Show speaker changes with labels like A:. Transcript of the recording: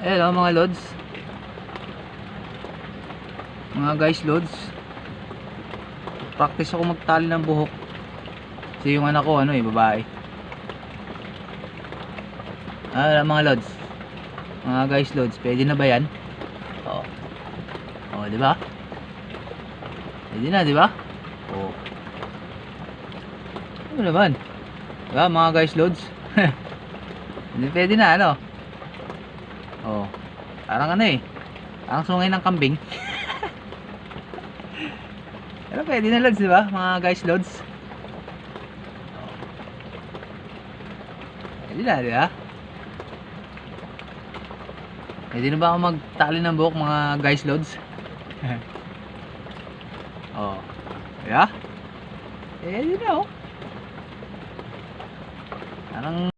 A: Ayan o mga lods, mga guys lods, practice ako magtali ng buhok kasi yung anak ko ano babae. Mga lods, mga guys lods, pwede na ba yan? Oo, di ba? Pwede na, di ba? Oo. Ano naman? Diba mga guys loads? Hindi pwede na ano? Oh, parang ano parang sungay ng kambing. Pero pwede na loads, diba mga guys loads? Pwede na, diba? Pwede na ba ako magtali ng buhok mga guys loads? Oh, diba? Pwede na parang